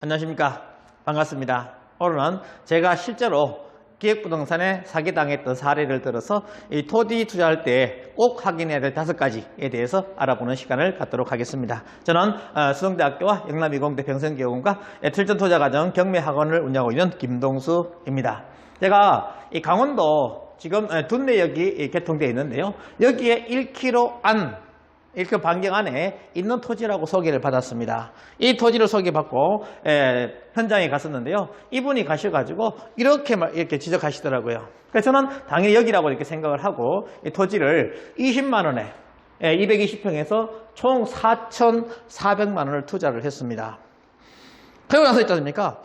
안녕하십니까. 반갑습니다. 오늘은 제가 실제로 기획부동산에 사기당했던 사례를 들어서 이 토지 투자할 때 꼭 확인해야 될 5가지에 대해서 알아보는 시간을 갖도록 하겠습니다. 저는 수동대학교와 영남이공대 평생교육원과 틀전투자과정 경매학원을 운영하고 있는 김동수입니다. 제가 이 강원도 지금 둔내역이 개통되어 있는데요. 여기에 1km 안 1km 반경 안에 있는 토지라고 소개를 받았습니다. 이 토지를 소개받고 현장에 갔었는데요. 이분이 가셔가지고 이렇게 지적하시더라고요. 그래서 저는 당연히 여기라고 이렇게 생각을 하고 이 토지를 20만 원에 220평에서 총 4,400만 원을 투자를 했습니다. 그러고 나서 있지 않습니까?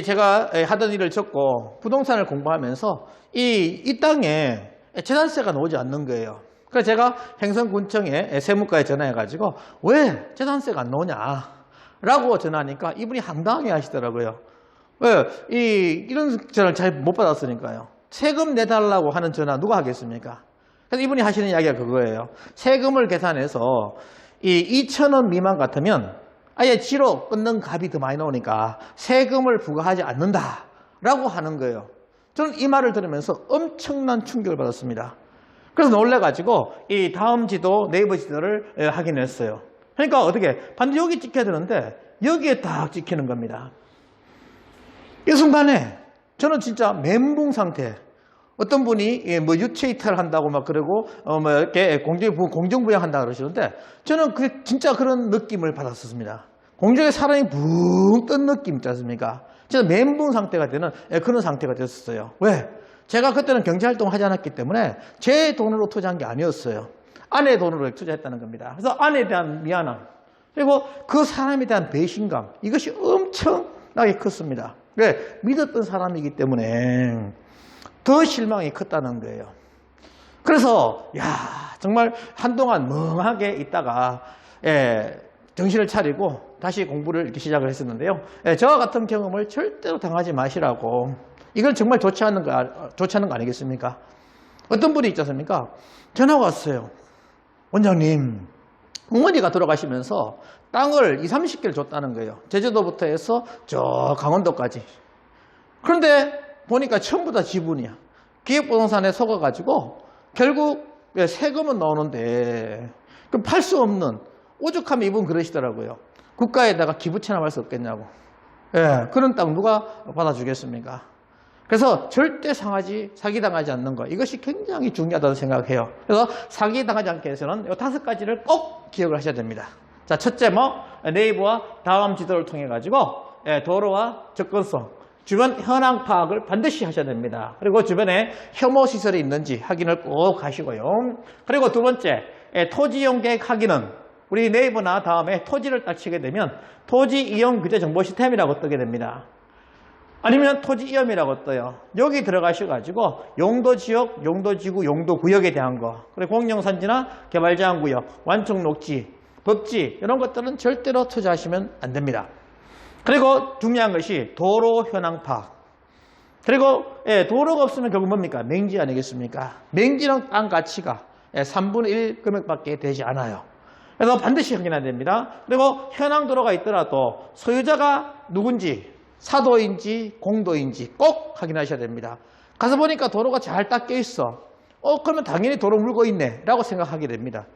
제가 하던 일을 접고 부동산을 공부하면서 이 땅에 재산세가 나오지 않는 거예요. 그래서 제가 행성군청에 세무과에 전화해가지고 왜 재산세가 안 나오냐 라고 전화하니까 이분이 황당하게 하시더라고요. 왜? 이런 전화를 잘 못 받았으니까요. 세금 내달라고 하는 전화 누가 하겠습니까? 그래서 이분이 하시는 이야기가 그거예요. 세금을 계산해서 2,000원 미만 같으면 아예 지로 끊는 값이 더 많이 나오니까 세금을 부과하지 않는다 라고 하는 거예요. 저는 이 말을 들으면서 엄청난 충격을 받았습니다. 그래서 놀래가지고 이 다음 지도 네이버 지도를 확인했어요. 그러니까 어떻게 반드시 여기 찍혀야 되는데 여기에 딱 찍히는 겁니다. 이 순간에 저는 진짜 멘붕 상태. 어떤 분이 뭐 유체 이탈한다고 막 그러고 뭐 이렇게 공정부양한다 그러시는데 저는 그 진짜 그런 느낌을 받았었습니다. 공중에 사람이 붕 뜬 느낌 있지 않습니까? 진짜 멘붕 상태가 되는 그런 상태가 됐었어요. 왜? 제가 그때는 경제활동을 하지 않았기 때문에 제 돈으로 투자한 게 아니었어요. 아내의 돈으로 투자했다는 겁니다. 그래서 아내에 대한 미안함 그리고 그 사람에 대한 배신감 이것이 엄청나게 컸습니다. 왜? 믿었던 사람이기 때문에 더 실망이 컸다는 거예요. 그래서 정말 한동안 멍하게 있다가 정신을 차리고 다시 공부를 이렇게 시작을 했었는데요. 저와 같은 경험을 절대로 당하지 마시라고. 이건 정말 좋지 않은 거 아니겠습니까? 어떤 분이 있지 않습니까? 전화가 왔어요. 원장님, 어머니가 돌아가시면서 땅을 20-30개를 줬다는 거예요. 제주도부터 해서 저 강원도까지. 그런데 보니까 전부 다 지분이야. 기획부동산에 속아가지고 결국 세금은 나오는데 그럼 팔 수 없는 오죽하면 이분 그러시더라고요. 국가에다가 기부 체납할 수 없겠냐고. 그런 땅 누가 받아주겠습니까? 그래서 절대 사기당하지 않는 것 이것이 굉장히 중요하다고 생각해요. 그래서 사기당하지 않기 위해서는 이 5가지를 꼭 기억을 하셔야 됩니다. 자, 첫째 네이버와 다음 지도를 통해 가지고 도로와 접근성 주변 현황 파악을 반드시 하셔야 됩니다. 그리고 주변에 혐오 시설이 있는지 확인을 꼭 하시고요. 그리고 두 번째 토지 이용 계획 확인은 우리 네이버나 다음에 토지를 딱 치게 되면 토지 이용 규제 정보 시스템이라고 뜨게 됩니다. 아니면 토지 이험이라고 떠요. 여기 들어가셔가지고 용도지역, 용도지구, 용도구역에 대한 거 그리고 공영산지나 개발제한구역, 완충녹지, 법지 이런 것들은 절대로 투자하시면 안 됩니다. 그리고 중요한 것이 도로 현황 파악. 그리고 도로가 없으면 결국 뭡니까? 맹지 아니겠습니까? 맹지는 땅 가치가 3분의 1 금액밖에 되지 않아요. 그래서 반드시 확인해야 됩니다. 그리고 현황 도로가 있더라도 소유자가 누군지 사도인지 공도인지 꼭 확인하셔야 됩니다. 가서 보니까 도로가 잘 닦여 있어. 그러면 당연히 도로 물고 있네 라고 생각하게 됩니다.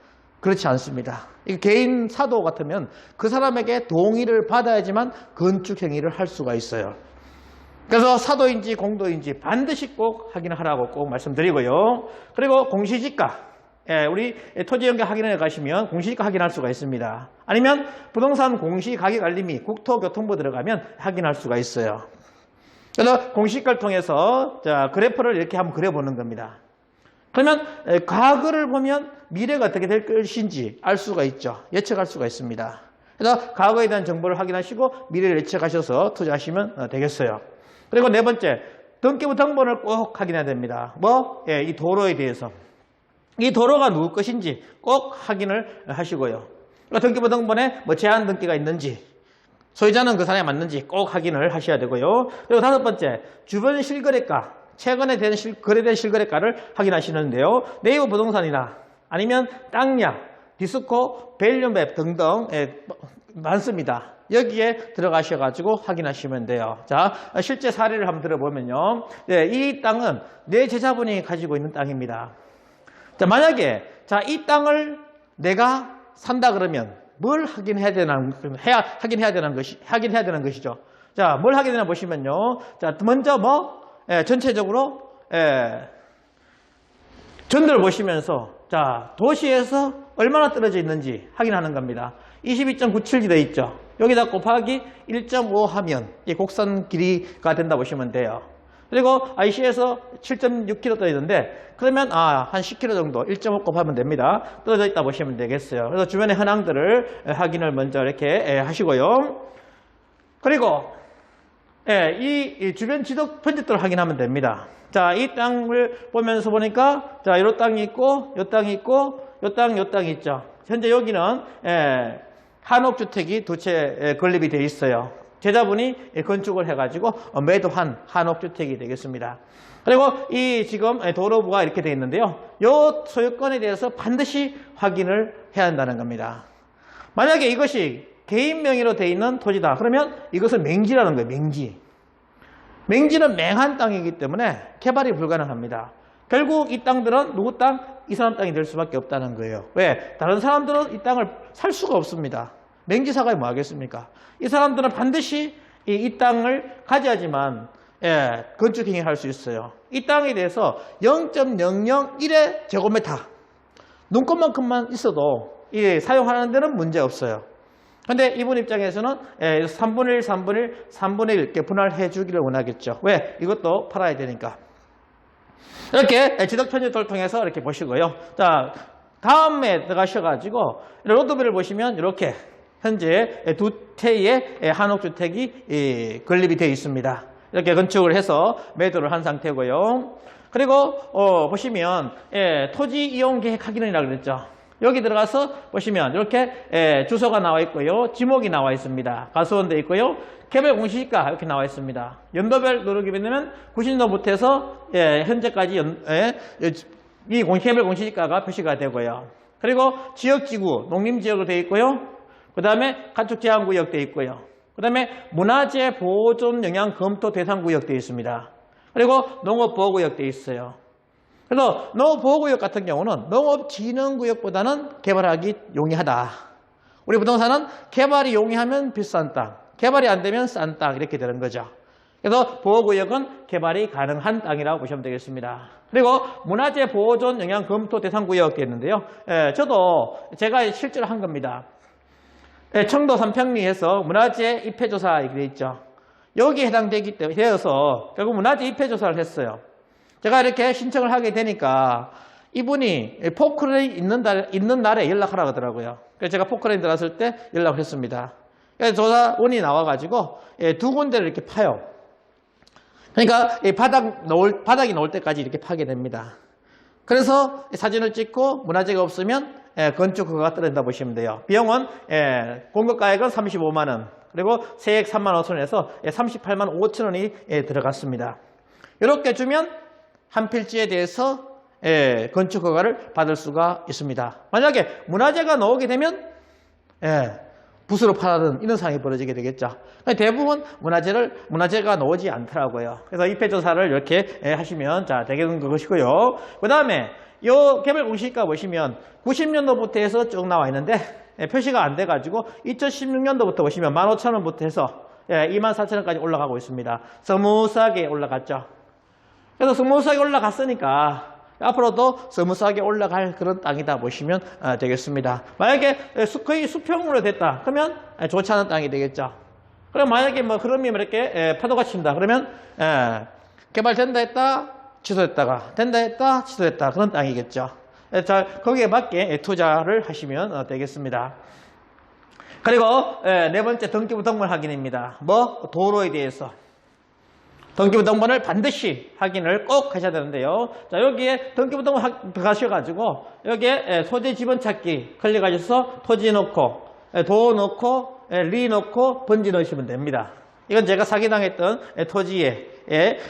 그렇지 않습니다. 개인 사도 같으면 그 사람에게 동의를 받아야지만 건축 행위를 할 수가 있어요. 그래서 사도인지 공도인지 반드시 꼭 확인하라고 꼭 말씀드리고요. 그리고 공시지가 우리 토지연계 확인해 가시면 공시지가 확인할 수가 있습니다. 아니면 부동산 공시가격알림이 국토교통부 들어가면 확인할 수가 있어요. 그래서 공시지가를 통해서 그래프를 이렇게 한번 그려보는 겁니다. 그러면 과거를 보면 미래가 어떻게 될 것인지 알 수가 있죠. 예측할 수가 있습니다. 그래서 과거에 대한 정보를 확인하시고 미래를 예측하셔서 투자하시면 되겠어요. 그리고 네 번째, 등기부 등본을 꼭 확인해야 됩니다. 이 도로에 대해서. 이 도로가 누구 것인지 꼭 확인을 하시고요. 등기부 등본에 제한 등기가 있는지, 소유자는 그 사람이 맞는지 꼭 확인을 하셔야 되고요. 그리고 5번째, 주변 실거래가, 최근에 거래된 실거래가를 확인하시는데요. 네이버 부동산이나 아니면 땅약, 디스코, 밸류맵 등등 많습니다. 여기에 들어가셔가지고 확인하시면 돼요. 자, 실제 사례를 한번 들어보면요. 이 땅은 내 제자분이 가지고 있는 땅입니다. 자, 만약에 이 땅을 내가 산다 그러면 뭘 확인해야 되는 것이죠. 자, 뭘 하게 되나 보시면요. 자, 먼저 전체적으로 전도를 보시면서 자, 도시에서 얼마나 떨어져 있는지 확인하는 겁니다. 22.97지 되어 있죠. 여기다 곱하기 1.5 하면 이 곡선 길이가 된다 보시면 돼요. 그리고 IC에서 7.6km 떨어져 있는데 그러면 한 10km 정도 1.5 곱하면 됩니다. 떨어져 있다 보시면 되겠어요. 그래서 주변의 현황들을 확인을 먼저 이렇게 하시고요. 그리고 이 주변 지도 편집도를 확인하면 됩니다. 자, 이 땅을 보면서 보니까 자, 요 땅이 있고 요 땅이 있고 요 땅이 있죠. 현재 여기는 한옥주택이 두 채 건립이 되어 있어요. 제자분이 건축을 해가지고 매도한 한옥주택이 되겠습니다. 그리고 이 지금 도로부가 이렇게 되어 있는데요. 이 소유권에 대해서 반드시 확인을 해야 한다는 겁니다. 만약에 이것이 개인 명의로 되어 있는 토지다. 그러면 이것은 맹지라는 거예요. 맹지는 맹한 땅이기 때문에 개발이 불가능합니다. 결국 이 땅들은 누구 땅? 이 사람 땅이 될 수밖에 없다는 거예요. 왜? 다른 사람들은 이 땅을 살 수가 없습니다. 맹지사가 뭐 하겠습니까? 이 사람들은 반드시 이 땅을 가져야지만 건축행위 할 수 있어요. 이 땅에 대해서 0.001의 제곱미터 눈꽃만큼만 있어도 사용하는 데는 문제 없어요. 근데 이분 입장에서는 3분의 1, 3분의 1, 3분의 1 이렇게 분할해 주기를 원하겠죠. 왜? 이것도 팔아야 되니까. 이렇게 지적편집도를 통해서 이렇게 보시고요. 자, 다음에 들어가셔가지고 로드뷰를 보시면 이렇게 현재 두 채의 한옥주택이 건립이 되어 있습니다. 이렇게 건축을 해서 매도를 한 상태고요. 그리고 보시면 토지 이용 계획 확인이라고 그랬죠. 여기 들어가서 보시면 이렇게 주소가 나와 있고요. 지목이 나와 있습니다. 가수원도 있고요. 개별 공시지가 이렇게 나와 있습니다. 연도별 누르게 되면 90년도부터 해서 현재까지 이 개별 공시지가가 표시가 되고요. 그리고 지역지구, 농림지역으로 되어 있고요. 그 다음에 가축제한구역 되어 있고요. 그 다음에 문화재 보존 영향 검토 대상구역 되어 있습니다. 그리고 농업보호구역 되어 있어요. 그래서 농업보호구역 같은 경우는 농업진흥구역보다는 개발하기 용이하다. 우리 부동산은 개발이 용이하면 비싼 땅, 개발이 안 되면 싼 땅 이렇게 되는 거죠. 그래서 보호구역은 개발이 가능한 땅이라고 보시면 되겠습니다. 그리고 문화재 보존 영향 검토 대상구역 되어 있는데요. 저도 제가 실제로 한 겁니다. 청도 삼평리에서 문화재 입회조사 이렇게 되어 있죠. 여기에 해당되기 때문에 되어서 결국 문화재 입회조사를 했어요. 제가 이렇게 신청을 하게 되니까 이분이 포크레인 있는 날에 연락하라고 하더라고요. 그래서 제가 포크레인 들어갔을 때 연락을 했습니다. 그래서 조사원이 나와가지고 두 군데를 이렇게 파요. 그러니까 바닥이 나올 때까지 이렇게 파게 됩니다. 그래서 사진을 찍고 문화재가 없으면 건축 허가가 떨어진다 보시면 돼요. 비용은 공급가액은 35만 원, 그리고 세액 3만 5천 원에서 38만 5천 원이 들어갔습니다. 이렇게 주면 한 필지에 대해서 건축 허가를 받을 수가 있습니다. 만약에 문화재가 나오게 되면 붓으로 팔아든 이런 상황이 벌어지게 되겠죠. 대부분 문화재가 나오지 않더라고요. 그래서 입회조사를 이렇게 하시면 되는 것이고요. 그 다음에 이 개별 공시지가 보시면 90년도부터 해서 쭉 나와 있는데 표시가 안 돼가지고 2016년도부터 보시면 15,000원부터 해서 24,000원까지 올라가고 있습니다. 스무스하게 올라갔죠. 그래서 스무스하게 올라갔으니까 앞으로도 스무스하게 올라갈 그런 땅이다 보시면 되겠습니다. 만약에 거의 수평으로 됐다 그러면 좋지 않은 땅이 되겠죠. 그럼 만약에 흐름이 이렇게 파도가 친다 그러면 개발된다 했다 취소했다가 된다 했다 취소했다 그런 땅이겠죠. 자, 거기에 맞게 투자를 하시면 되겠습니다. 그리고 네 번째 등기부등본 확인입니다. 도로에 대해서 등기부등본을 반드시 확인을 꼭 하셔야 되는데요. 자, 여기에 등기부등본 들어가셔가지고 여기에 소재 지번 찾기 클릭하셔서 토지 넣고 도 넣고 리 넣고 번지 넣으시면 됩니다. 이건 제가 사기당했던 토지의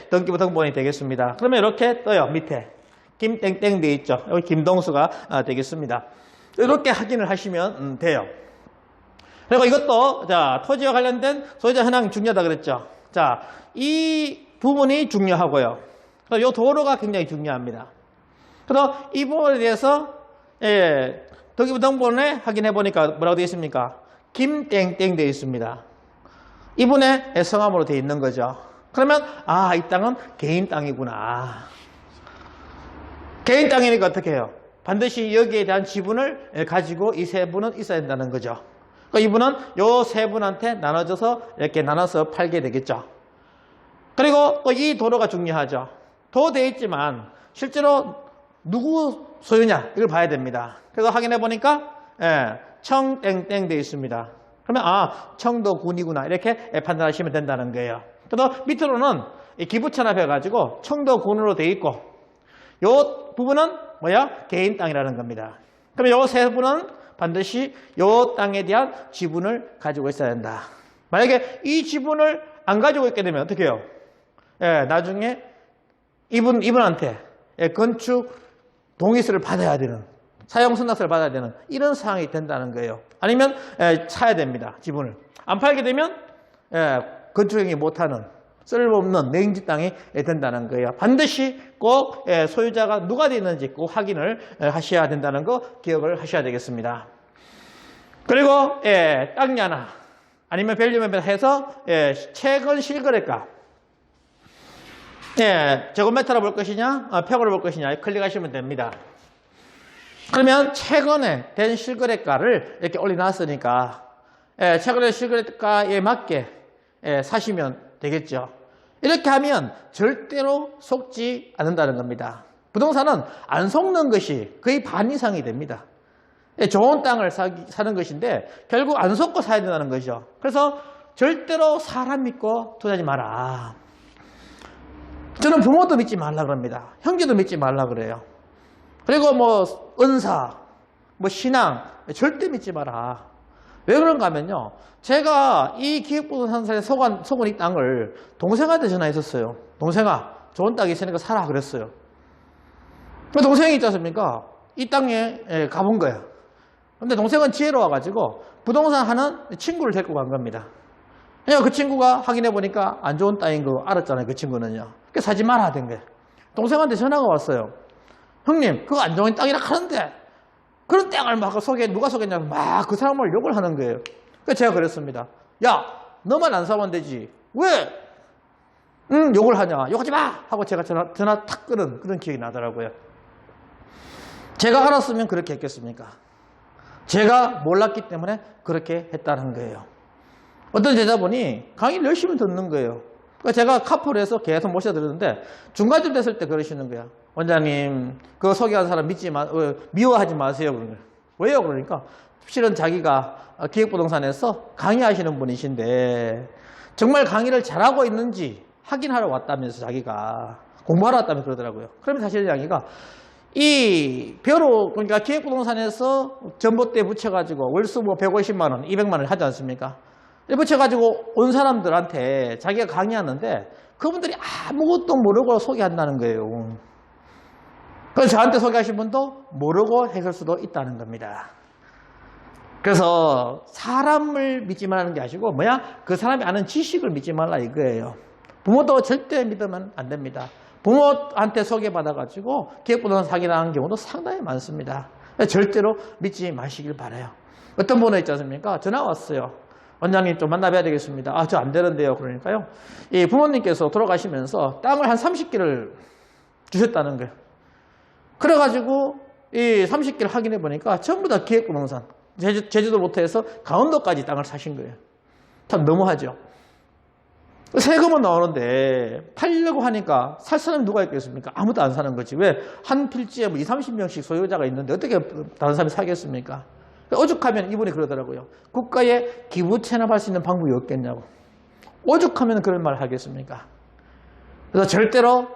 등기부등본이 되겠습니다. 그러면 이렇게 떠요. 밑에 김땡땡 되어 있죠. 여기 김동수가 되겠습니다. 이렇게 확인을 하시면 돼요. 그리고 이것도, 자, 토지와 관련된 소유자 현황이 중요하다 그랬죠. 자, 이 부분이 중요하고요. 이 도로가 굉장히 중요합니다. 그래서 이 부분에 대해서,登記부등본에 확인해 보니까 뭐라고 되어 있습니까? 김땡땡 되어 있습니다. 이분의 성함으로 되어 있는 거죠. 그러면, 아, 이 땅은 개인 땅이구나. 개인 땅이니까 어떻게 해요? 반드시 여기에 대한 지분을 가지고 이 세 분은 있어야 된다는 거죠. 그러니까 이분은 요 세 분한테 나눠져서 이렇게 나눠서 팔게 되겠죠. 그리고 또 이 도로가 중요하죠. 도되어 있지만 실제로 누구 소유냐 이걸 봐야 됩니다. 그래서 확인해 보니까 청땡땡 되어 있습니다. 그러면 아, 청도군이구나 이렇게 판단하시면 된다는 거예요. 그래서 밑으로는 기부천합해 가지고 청도군으로 되어 있고 요 부분은 뭐야? 개인 땅이라는 겁니다. 그러면 요 세 분은 반드시 요 땅에 대한 지분을 가지고 있어야 된다. 만약에 이 지분을 안 가지고 있게 되면 어떻게 해요? 나중에 이분한테 건축 동의서를 받아야 되는, 사용 승낙서를 받아야 되는 이런 상황이 된다는 거예요. 아니면 사야 됩니다. 지분을. 안 팔게 되면 건축행위 못하는 쓸모없는 냉지 땅이 된다는 거예요. 반드시 꼭 소유자가 누가 되어 있는지 꼭 확인을 하셔야 된다는 거 기억을 하셔야 되겠습니다. 그리고 땅야나 아니면 밸류맵에 해서 최근 실거래가 제곱미터로 볼 것이냐 평으로 볼 것이냐 클릭하시면 됩니다. 그러면 최근에 된 실거래가를 이렇게 올려놨으니까 최근에 실거래가에 맞게 사시면 되겠죠. 이렇게 하면 절대로 속지 않는다는 겁니다. 부동산은 안 속는 것이 거의 반 이상이 됩니다. 좋은 땅을 사는 것인데 결국 안 속고 사야 된다는 거죠. 그래서 절대로 사람 믿고 투자하지 마라. 저는 부모도 믿지 말라 그럽니다. 형제도 믿지 말라 그래요. 그리고 뭐 은사, 뭐 신앙 절대 믿지 마라. 왜 그런가 하면요. 제가 이 기획부동산사에 속은 이 땅을 동생한테 전화했었어요. 동생아, 좋은 땅이 있으니까 사라 그랬어요. 동생이 있지 않습니까? 이 땅에 가본 거야. 근데 동생은 지혜로워가지고 부동산 하는 친구를 데리고 간 겁니다. 그냥 그 친구가 확인해 보니까 안 좋은 땅인 거 알았잖아요. 그 친구는요. 그래서 사지 마라 된 거예요. 동생한테 전화가 왔어요. 형님, 그거 안 좋은 땅이라 하는데 그런 땅을 막 누가 속였냐고 막 그 사람을 욕을 하는 거예요. 그래서 제가 그랬습니다. 야, 너만 안 사면 되지. 왜? 욕을 하냐. 욕하지 마! 하고 제가 전화 탁 끊은 그런 기억이 나더라고요. 제가 알았으면 그렇게 했겠습니까? 제가 몰랐기 때문에 그렇게 했다는 거예요. 어떤 제자분이 강의를 열심히 듣는 거예요. 그러니까 제가 카풀에서 계속 모셔드렸는데 중간쯤 됐을 때 그러시는 거야. 원장님, 그거 소개한 사람 미워하지 마세요. 그런 거예요. 왜요? 그러니까 실은 자기가 기획부동산에서 강의하시는 분이신데 정말 강의를 잘하고 있는지 확인하러 왔다면서 자기가 공부하러 왔다면서 그러더라고요. 그러면 사실 자기가 이 벼로 그러니까 기획부동산에서 전봇대 붙여가지고 월수 뭐 150만 원, 200만 원을 하지 않습니까? 붙여가지고 온 사람들한테 자기가 강의하는데 그분들이 아무것도 모르고 소개한다는 거예요. 그래서 저한테 소개하신 분도 모르고 했을 수도 있다는 겁니다. 그래서 사람을 믿지 말라는 게 아니고 그 사람이 아는 지식을 믿지 말라 이거예요. 부모도 절대 믿으면 안 됩니다. 부모한테 소개받아가지고 기획부동산 사기당한 경우도 상당히 많습니다. 절대로 믿지 마시길 바라요. 어떤 분은 있지 않습니까? 전화 왔어요. 원장님 좀 만나봐야 되겠습니다. 아, 저 안 되는데요. 그러니까요. 이 부모님께서 돌아가시면서 땅을 한 30개를 주셨다는 거예요. 그래가지고 이 30개를 확인해 보니까 전부 다 기획부동산. 제주도부터 해서 강원도까지 땅을 사신 거예요. 참 너무하죠. 세금은 나오는데 팔려고 하니까 살 사람이 누가 있겠습니까? 아무도 안 사는 거지. 왜? 한 필지에 뭐 20, 30명씩 소유자가 있는데 어떻게 다른 사람이 사겠습니까? 오죽하면 이분이 그러더라고요. 국가에 기부 체납할 수 있는 방법이 없겠냐고. 오죽하면 그런 말을 하겠습니까? 그래서 절대로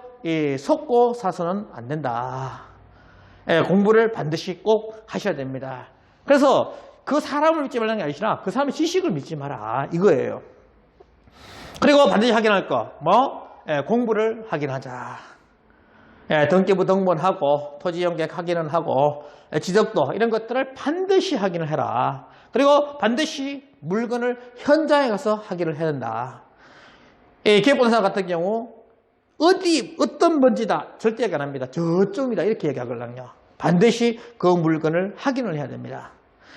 속고 사서는 안 된다. 공부를 반드시 꼭 하셔야 됩니다. 그래서 그 사람을 믿지 말라는 게 아니라 그 사람의 지식을 믿지 마라. 이거예요. 그리고 반드시 확인할 거. 공부를 확인하자. 등기부 등본하고 토지 연계약 확인은 하고 지적도 이런 것들을 반드시 확인을 해라. 그리고 반드시 물건을 현장에 가서 확인을 해야 된다. 기획부동산 같은 경우 어떤 번지다 절대 얘기 안 합니다. 저쪽입니다. 이렇게 얘기하거든요. 반드시 그 물건을 확인을 해야 됩니다.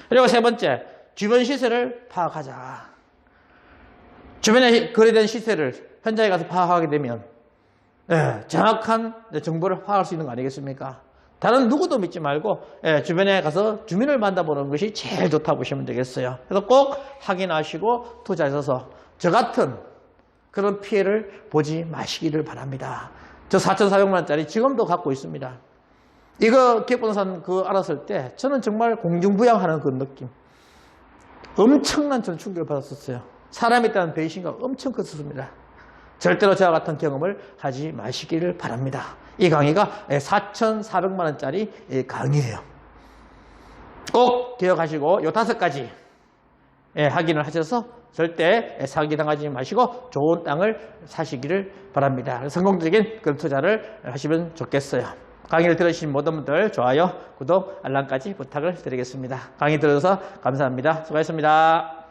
그리고 세 번째, 주변 시세를 파악하자. 주변에 거래된 시세를 현장에 가서 파악하게 되면 정확한 정보를 파악할 수 있는 거 아니겠습니까? 다른 누구도 믿지 말고 주변에 가서 주민을 만나보는 것이 제일 좋다고 보시면 되겠어요. 그래서 꼭 확인하시고 투자하셔서 저 같은 그런 피해를 보지 마시기를 바랍니다. 저 4,400만 원짜리 지금도 갖고 있습니다. 이거 기획부동산 알았을 때 저는 정말 공중부양하는 그 느낌, 엄청난 저는 충격을 받았었어요. 사람에 대한 배신감가 엄청 컸습니다. 절대로 저와 같은 경험을 하지 마시기를 바랍니다. 이 강의가 4,400만 원짜리 강의예요. 꼭 기억하시고 요 5가지 확인을 하셔서 절대 사기당하지 마시고 좋은 땅을 사시기를 바랍니다. 성공적인 그런 투자를 하시면 좋겠어요. 강의를 들으신 모든 분들 좋아요, 구독, 알람까지 부탁을 드리겠습니다. 강의 들어주셔서 감사합니다. 수고하셨습니다.